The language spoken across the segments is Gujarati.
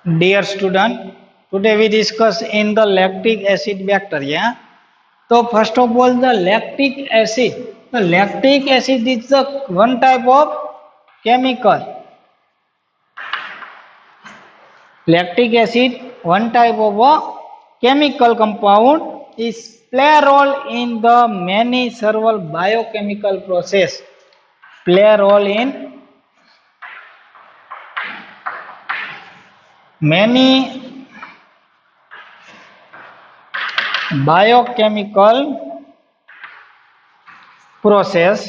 Dear student, today we discuss in the lactic acid bacteria. So first of all, the lactic acid. The lactic acid is the one type of chemical. Lactic acid, one type of a chemical compound, is play a role in the many several biochemical process. Play a role in many biochemical process.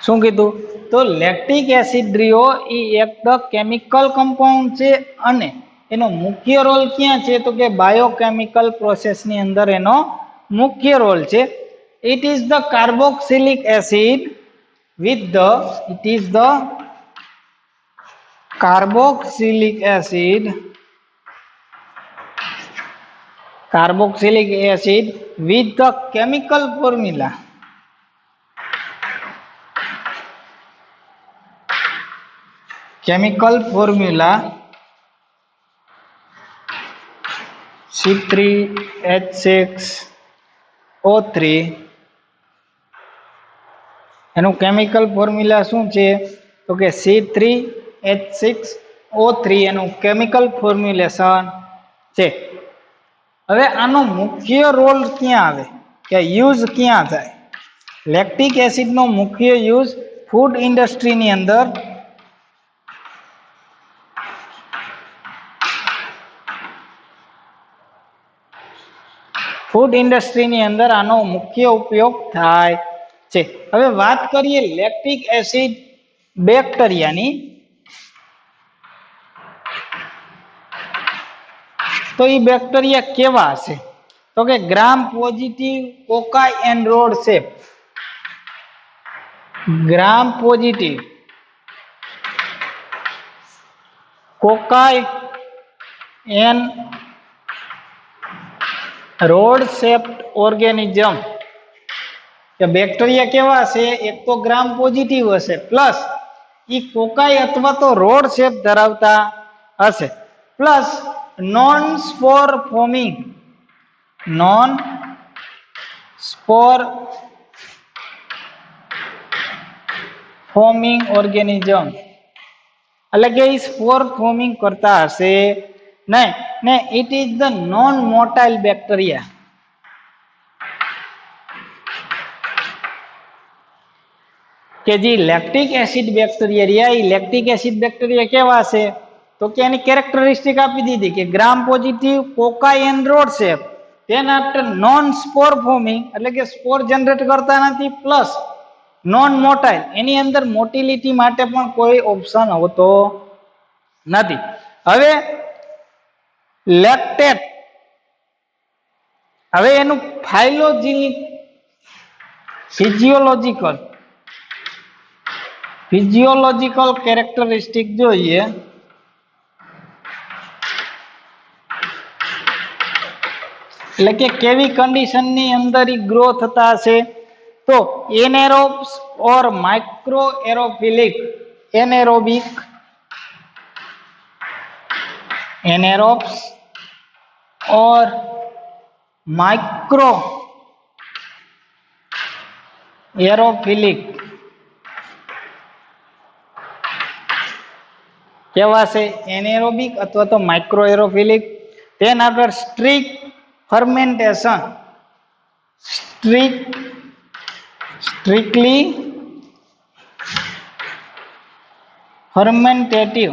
શું કીધું? તો લેક્ટિક એસિડ રહ્યો એ એક કેમિકલ કમ્પાઉન્ડ છે અને એનો મુખ્ય રોલ ક્યાં છે તો કે બાયોકેમિકલ પ્રોસેસની અંદર એનો મુખ્ય રોલ છે. It is the carboxylic acid with the it is the carboxylic acid with the chemical formula C3H6O3 એનું કેમિકલ ફોર્મ્યુલા શું છે તો કે C3H6O3 એનું કેમિકલ ફોર્મ્યુલેશન છે. હવે આનો મુખ્ય રોલ ક્યાં આવે કે યુઝ ક્યાં થાય? લેક્ટિક એસિડનો મુખ્ય યુઝ ફૂડ ઇન્ડસ્ટ્રીની અંદર આનો મુખ્ય ઉપયોગ થાય છે. હવે વાત કરીએ લેક્ટિક એસિડ બેક્ટેરિયાની, તો એ બેક્ટેરિયા કેવા હશે તો કે gram positive cocci and rod shape. Gram positive cocci and rod shaped organism. કે બેક્ટેરિયા કેવા હશે? એક તો ગ્રામ પોઝિટિવ હશે પ્લસ એ કોકાઈ અથવા તો રોડ શેપ ધરાવતા હશે plus non spore forming organism, એટલે કે એ સ્પોર ફોમિંગ કરતા હશે નહીં ને. It is the non motile bacteria. કે જે લેક્ટિક એસિડ બેક્ટેરિયા રહ્યા એ લેક્ટિક એસિડ બેક્ટેરિયા કેવા છે તો કે એની કેરેક્ટરિસ્ટિક આપી દીધી કે gram positive cocci and rod shape, then after non spore forming એટલે કે સ્પોર જનરેટ કરતા નથી પ્લસ નોન મોટાઇલ, એની અંદર મોટિલિટી માટે પણ કોઈ ઓપ્શન હોતો નથી. હવે લેક્ટેટ, હવે એનું ફાઇલોજેનિક ફિઝિયોલોજીકલ કેરેક્ટરિસ્ટિક જોઈએ એટલે કે કેવી કન્ડિશનની અંદર ગ્રો થતા હશે તો એનેરોબ્સ ઓર માઇક્રો એરોફિલિક. એનેરોબ્સ ઓર માઇક્રો એરોફિલિક કેવા છે? એનેરોબિક અથવા તો માઇક્રો એરોફિલિક. તેન આગળ સ્ટ્રિક્ટલી ફર્મેન્ટેટિવ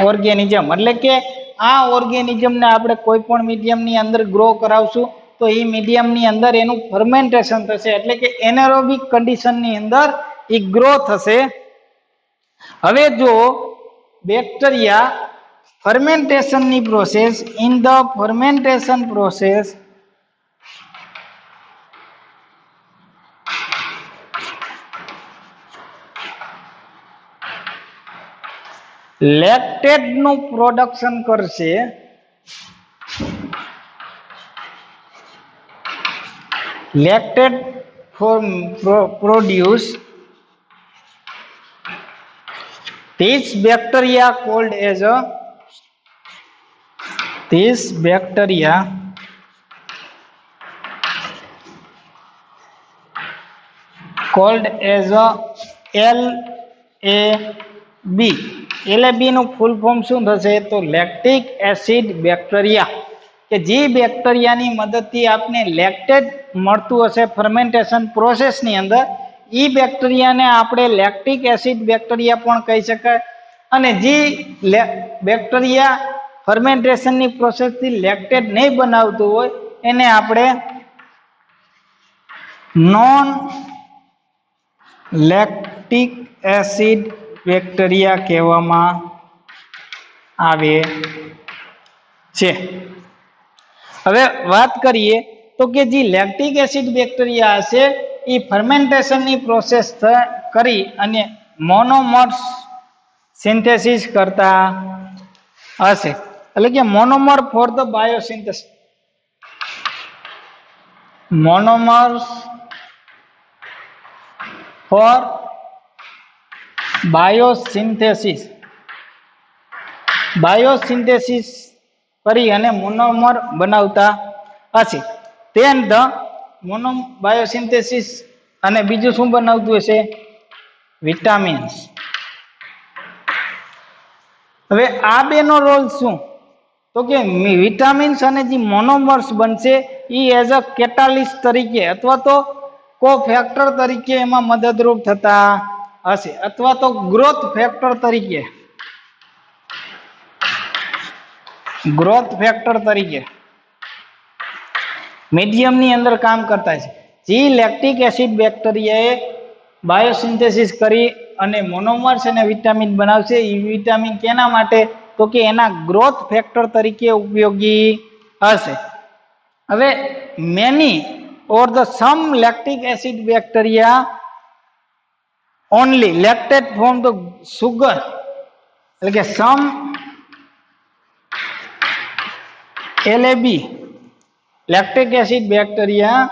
ઓર્ગેનિઝમ, એટલે કે આ ઓર્ગેનિઝમને આપણે કોઈ પણ મીડિયમની અંદર ગ્રો કરાવશું તો એ મીડિયમની અંદર એનું ફર્મેન્ટેશન થશે એટલે કે એનેરોબિક કન્ડિશનની અંદર એ ગ્રો થશે. હવે જો બેક્ટેરિયા ફર્મેન્ટેશનની process, in the fermentation process લેક્ટેટનું પ્રોડક્શન કરશે. Lactate produce This bacteria called as a LAB. LAB નું ફૂલ ફોર્મ શું થશે? તો લેક્ટિક એસિડ બેક્ટેરિયા, કે જે બેક્ટેરિયાની મદદથી આપને લેક્ટેટ મળતું હશે ફર્મેન્ટેશન પ્રોસેસની અંદર, એ બેક્ટેરિયાને આપણે લેક્ટિક એસિડ બેક્ટેરિયા પણ કહી શકાય. અને જે બેક્ટેરિયા ફર્મેન્ટેશનની પ્રોસેસથી લેક્ટેટ નહીં બનાવતું હોય એને આપણે નોન લેક્ટિક એસિડ બેક્ટેરિયા કહેવામાં આવે છે. હવે વાત કરીએ તો કે જે લેક્ટિક એસિડ બેક્ટેરિયા હશે એ ફર્મેન્ટેશનની પ્રોસેસ કરી અને મોનોમર્સ સિન્થેસિસ કરતા હશે, એટલે કે monomer for the biosynthesis, monomers for biosynthesis કરી અને મોનોમર બનાવતા હશે. તેન ધ બાયોસિન્થેસિસ, અને બીજું શું બનાવતું હશે? વિટામિન્સ. હવે આ બેનો રોલ શું? તો કે વિટામિન્સ અને જે મોનોમર્સ બનશે એ એઝ અ કેટાલિસ્ટ તરીકે અથવા તો કોફેક્ટર તરીકે એમાં મદદરૂપ થતા હશે, અથવા તો ગ્રોથ ફેક્ટર તરીકે મીડિયમની અંદર કામ કરતા છે. જે લેક્ટિક એસિડ બેક્ટેરિયાએ બાયોસિન્થેસિસ કરી અને મોનોમર્સ અને વિટામિન બનાવશે, એ વિટામિન કેના માટે? તો કે એના ગ્રોથ ફેક્ટર તરીકે ઉપયોગી હશે. હવે many or the some lactic acid bacteria only lactate from the sugar, એટલે કે some LAB lactic acid bacteria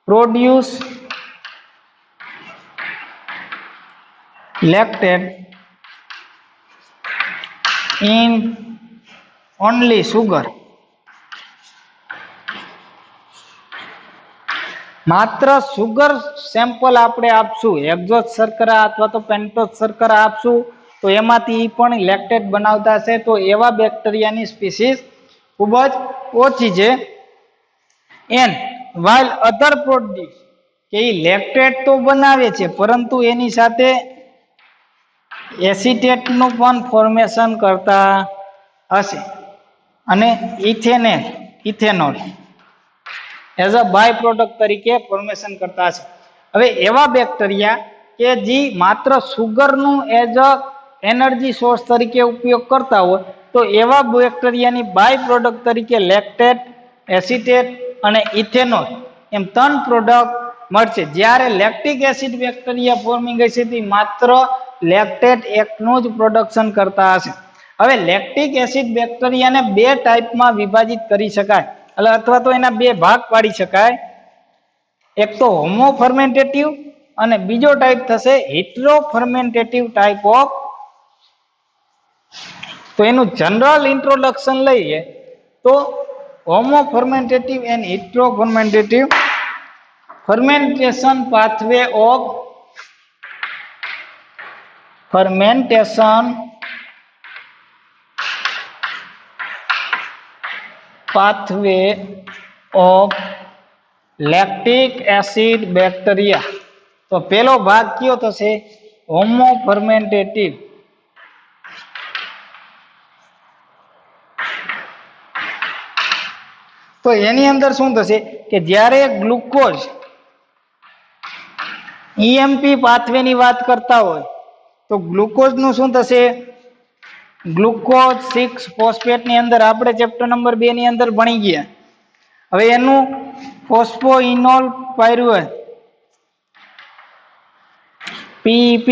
produce lactate in only sugar. માત્ર સુગર સેમ્પલ આપણે આપશું, એક્ઝોસ શર્કરા અથવા તો પેન્ટોસ શર્કરા આપશું તો એમાંથી પણ લેક્ટેટ બનાવતા હશે. તો એવા બેક્ટેરિયાની સ્પીસીસ ખૂબ જ ઓછી છે. એન્ડ while other પ્રોડ્યુસ, કે એ લેક્ટેટ તો બનાવે છે પરંતુ એની સાથે એસિટેટનું પણ ફોર્મેશન કરતા હશે અને ethanol as a by product તરીકે ફોર્મેશન કરતા હશે. હવે એવા બેક્ટેરિયા કે જે માત્ર સુગરનું એઝ અ એનર્જી સોર્સ તરીકે ઉપયોગ કરતા હોય તો એવા બેક્ટેરિયાની બાય પ્રોડક્ટ તરીકે લેક્ટેટ, એસિટેટ અને ઇથેનોલ એમ 3 પ્રોડક્ટ મળશે. જ્યારે લેક્ટિક એસિડ બેક્ટેરિયા ફોર્મિંગ હશે તે માત્ર લેક્ટેટ એકનું જ પ્રોડક્શન કરતા હશે. હવે લેક્ટિક એસિડ બેક્ટેરિયાને 2 ટાઈપમાં વિભાજિત કરી શકાય, એટલે અથવા તો એના 2 ભાગ પાડી શકાય. એક તો હોમો ફર્મેન્ટેટિવ અને બીજો ટાઈપ થશે હિટ્રો ફર્મેન્ટેટિવ ટાઈપ ઓફ. તો એનું જનરલ ઇન્ટ્રોડક્શન લઈએ તો homo fermentative and hetero fermentative fermentation pathway of lactic acid bacteria. તો પેલો ભાગ કયો થશે? હોમો ફર્મેન્ટેટિવ. તો એની અંદર શું થશે કે જ્યારે ગ્લુકોઝ EMP પાથવે ની વાત કરતા હોય તો ગ્લુકોઝ નું શું થશે? ગ્લુકોઝ 6 ફોસ્ફેટ ની અંદર આપણે ચેપ્ટર નંબર 2 ની અંદર ભણી ગયા. હવે એનું ફોસ્ફોઇનોલ પાયરુવેટ PEP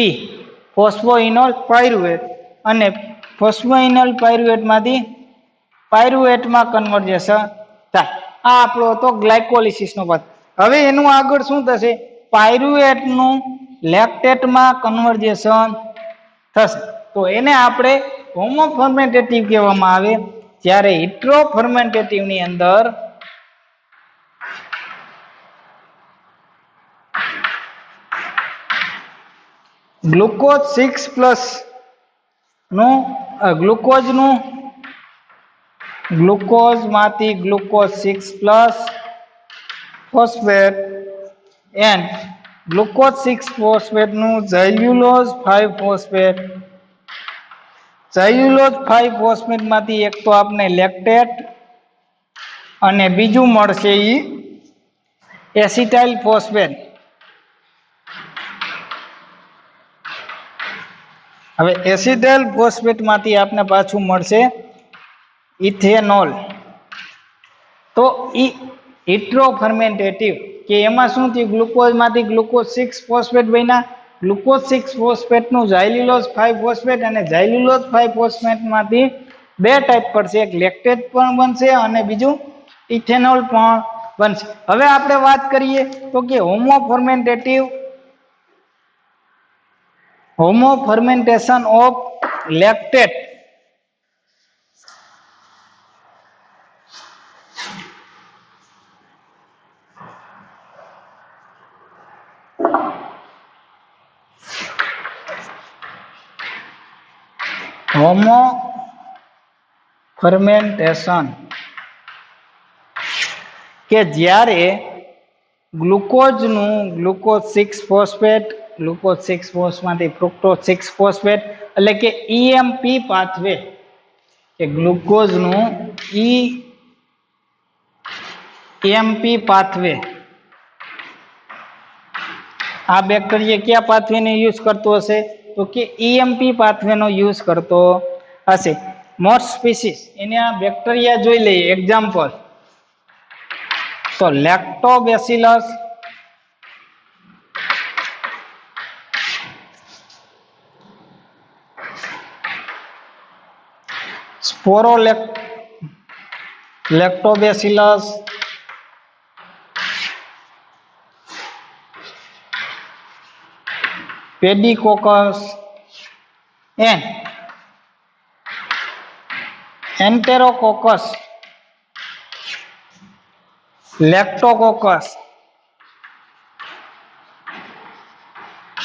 ફોસ્ફોઇનોલ પાયરુવેટ અને ફોસ્ફોઇનોલ પાયરુવેટ માંથી પાયરુવેટમાં કન્વર્ઝેશન થાય. આ આપણો હતો ગ્લાયકોલિસિસ નો પાથ. હવે એનું આગળ શું થશે? પાયરુવેટ નું લેક્ટેટમાં કન્વર્ઝેશન થશે, તો એને આપણે હોમો ફર્મેન્ટેટિવ કહેવામાં આવે. જ્યારે હિટ્રો ફર્મેન્ટેટિવ ની અંદર ગ્લુકોઝ 6+ નું ગ્લુકોઝ માંથી glucose 6+ phosphate and glucose 6 phosphate નું ઝેલ્યુલોઝ 5 ફોસ્ફેટ. ઝેલ્યુલોઝ 5 ફોસ્ફેટ માંથી એક તો આપણે લેક્ટેટ અને બીજું મળશે ઈ એસિટાઇલ ફોસ્ફેટ. હવે એસિટાઇલ ફોસ્ફેટ માંથી આપણે પાછું મળશે ઇથેનોલ. તો ઈ હિટ્રો ફર્મેન્ટેટિવ કે એમાં શું થયું, ગ્લુકોઝ માંથી ગ્લુકોઝ 6 ફોસ્ફેટ બન્યા. ગ્લુકોઝ 6 ફોસ્ફેટ નું ઝાયલ્યુલોઝ 5 ફોસ્ફેટ અને ઝાયલ્યુલોઝ 5 ફોસ્ફેટ માંથી બે ટાઈપ પડશે, એક લેક્ટેટ પણ બનશે અને બીજું ઇથેનોલ પણ બનશે. હવે આપણે વાત કરીએ તો કે હોમો ફર્મેન્ટેશન ઓફ લેક્ટેટ. હોમો ફર્મેન્ટેશન કે જ્યારે ગ્લુકોઝ 6 ફોસ્ફેટ માંથી ફ્રુક્ટોઝ 6 ફોસ્ફેટ એટલે કે EMP પાથવે, કે ગ્લુકોઝનું EMP પાથવે આ બેક્ટેરિયા કયા પાથવેનો યુઝ કરતો હશે, તો કે EMP પાથવેનો યુઝ કરતો હશે. મોસ્ટ સ્પીસીસ એના બેક્ટેરિયા જોઈ લઈએ. એક્ઝામ્પલ તો લેક્ટોબેસિલસ, લેક્ટોબેસિલસ, પેડિકોકસ એન્ડ એન્ટેરોકોકસ, લેક્ટોકોકસ.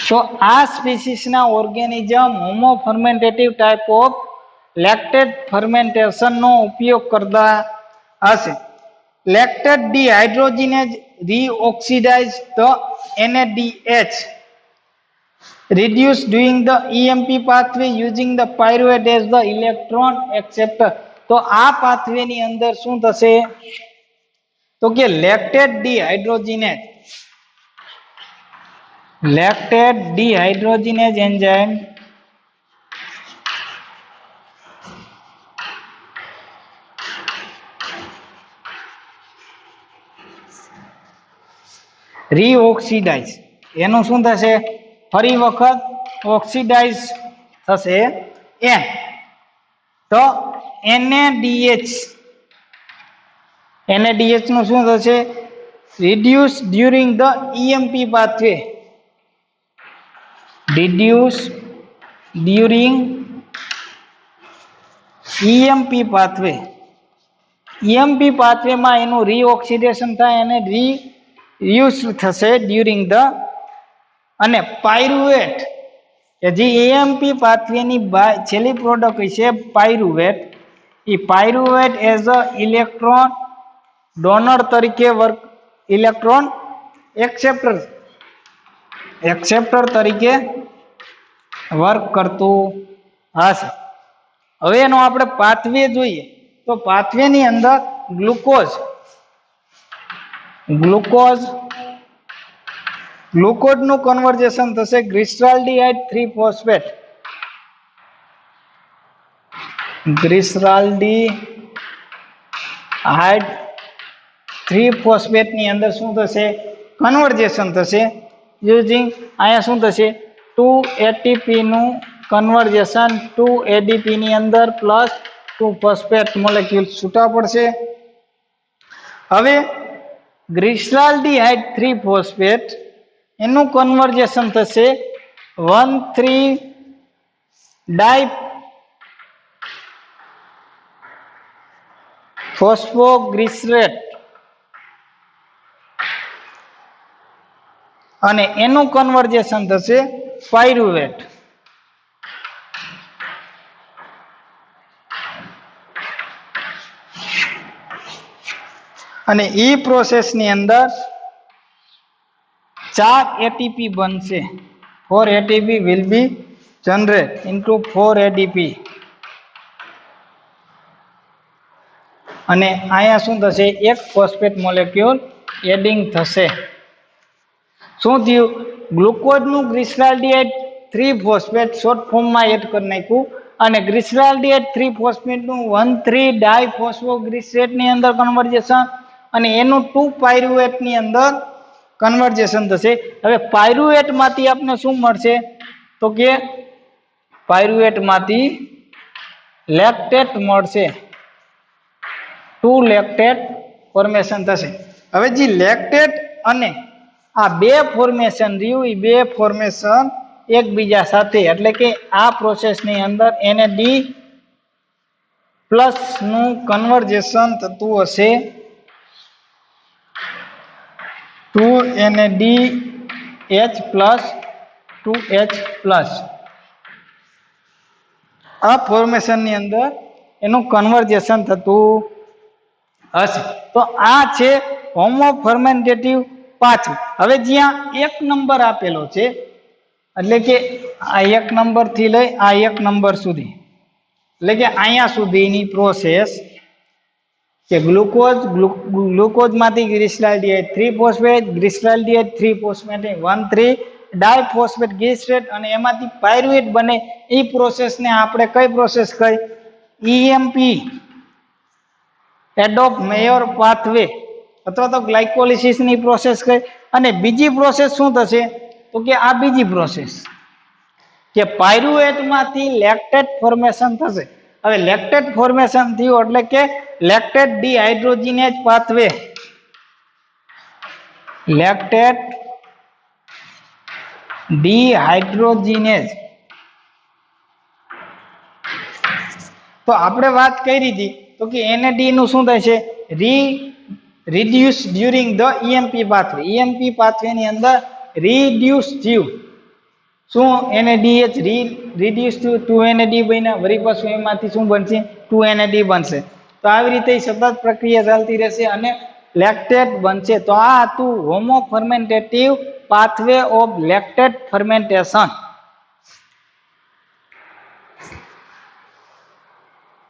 તો આ સ્પીસીસના ઓર્ગેનિઝમ હોમો ફર્મેન્ટેટિવ ટાઈપ ઓફ લેક્ટેટ ફર્મેન્ટેશનનો ઉપયોગ કરતા હશે. Lactate ડિહાઇડ્રોજિનેઝ reoxidize the NADH reduced during the EMP pathway using the pyruvate as the electron acceptor. તો આ પાથવે ની અંદર શું થશે, તો કે લેક્ટેટ ડિહાઇડ્રોજિનેઝ એન્ઝાઇમ રીઓક્સિડાઇઝ, એનું શું થશે, ફરી વખત ઓક્સિડાઇઝ થશે. એન તો NADH નું શું થશે, reduce during the EMP pathway, reduce during EMP pathway. EMP pathway માં એનું રીઓક્સિડેશન થાય અને રીયુઝ થશે ડ્યુરિંગ ધ, અને પાયરુવેટ કે જે EMP પાથવે ની છેલ્લી પ્રોડક્ટ છે pyruvate, A pyruvate as a electron donor તરીકે વર્ક, ઇલેક્ટ્રોન એક્સેપ્ટર તરીકે વર્ક કરતું હશે. હવે એનો આપણે પાથવે જોઈએ તો પાથવે ની અંદર ગ્લુકોઝ નું કન્વર્ઝેશન થશે ગ્લિસરાલ્ડિહાઇડ 3 ફોસ્ફેટ, ગ્લિસરાલ્ડિહાઇડ 3 ફોસ્ફેટ ની અંદર શું થશે, કન્વર્ઝેશન થશે યુઝિંગ, અહીંયા શું થશે 2 ATP નું કન્વર્ઝેશન 2 ADP ની અંદર પ્લસ 2 ફોસ્ફેટ મોલેક્યુલ છૂટા પડશે. હવે ગ્લિસરાલ્ડિહાઇડ 3 ફોસ્ફેટ એનું કન્વર્ઝેશન થશે ડાઈ ફોસ્ફોગ્લિસરેટ અને એનું કન્વર્જેશન થશે પાયરુવેટ. અને એ પ્રોસેસની અંદર 4 એટીપી બનશે. 4 ATP will be generate into 4 ADP. અને અહીંયા શું થશે? એક ફોસ્ફેટ મોલેક્યુલ એડિંગ થશે. શું થયું? ગ્લુકોઝનું ગ્લિસરાલ્ડિહાઇડ 3 ફોસ્ફેટ શોર્ટ ફોર્મમાં એડ કરી નાખ્યું અને ગ્લિસરાલ્ડિહાઇડ 3 ફોસ્ફેટનું 1,3 ડાયફોસ્ફોગ્લિસરેટની અંદર કન્વર્જેશન અને એનું 2 પાયરુવેટની અંદર કન્વર્જેશન થશે. હવે પાયરુવેટમાંથી આપણે શું મળશે? તો કે પાયરુવેટમાંથી લેક્ટેટ મળશે. 2 લેક્ટેટ ફોર્મેશન થશે. હવે જે લેક્ટેટ અને આ બે ફોર્મેશન રહ્યું, એ બે ફોર્મેશન એકબીજા સાથે, એટલે કે આ પ્રોસેસની અંદર NAD+ નું કન્વર્જેશન થતું હશે 2NADH+ 2H+. આ ફોર્મેશનની અંદર એનું કન્વર્જેશન થતું હશે. તો આ છે હોમો ફર્મેન્ટેટિવ પાથવે. હવે જ્યાં 1 નંબર આપેલો છે, એટલે કે આ 1 નંબર થી લઈ આ 1 નંબર સુધી, એટલે કે અહીંયા સુધીની પ્રોસેસ કે ગ્લુકોઝમાંથી ગ્લિસરાલ્ડિહાઇડ 3 ફોસ્ફેટ, ગ્લિસરાલ્ડિહાઇડ 3 ફોસ્ફેટ 1,3 ડાયફોસ્ફેટ ગ્લિસરેટ અને એમાંથી પાયરુવેટ બને, એ પ્રોસેસને આપણે કઈ પ્રોસેસ કહી? EMP એડોપ મેયર પાથવે અથવા તો ગ્લાયકોલિસિસ ની પ્રોસેસ કહી. અને બીજી પ્રોસેસ શું થશે? તો કે આ બીજી પ્રોસેસ કે પાયરુવેટમાંથી લેક્ટેટ ફોર્મેશન થશે. હવે લેક્ટેટ ફોર્મેશન થયું એટલે કે લેક્ટેટ ડિહાઇડ્રોજિનેઝ પાથવે. લેક્ટેટ ડિહાઇડ્રોજિનેઝ. તો આપણે વાત કરી હતી તો કે NAD નું શું થાય છે? reduce during the EMP pathway. EMP pathway ની અંદર reduce થયું. શું? NADH reduce થયું, 2NAD બન્યા, વળી પાછું એમાંથી શું બનશે? 2NAD બનશે. તો આવી રીતે સતત પ્રક્રિયા ચાલતી રહેશે અને લેક્ટેટ બનશે. તો આ હતું હોમો ફર્મેન્ટેટિવ પાથવે ઓફ લેક્ટેટ ફર્મેન્ટેશન.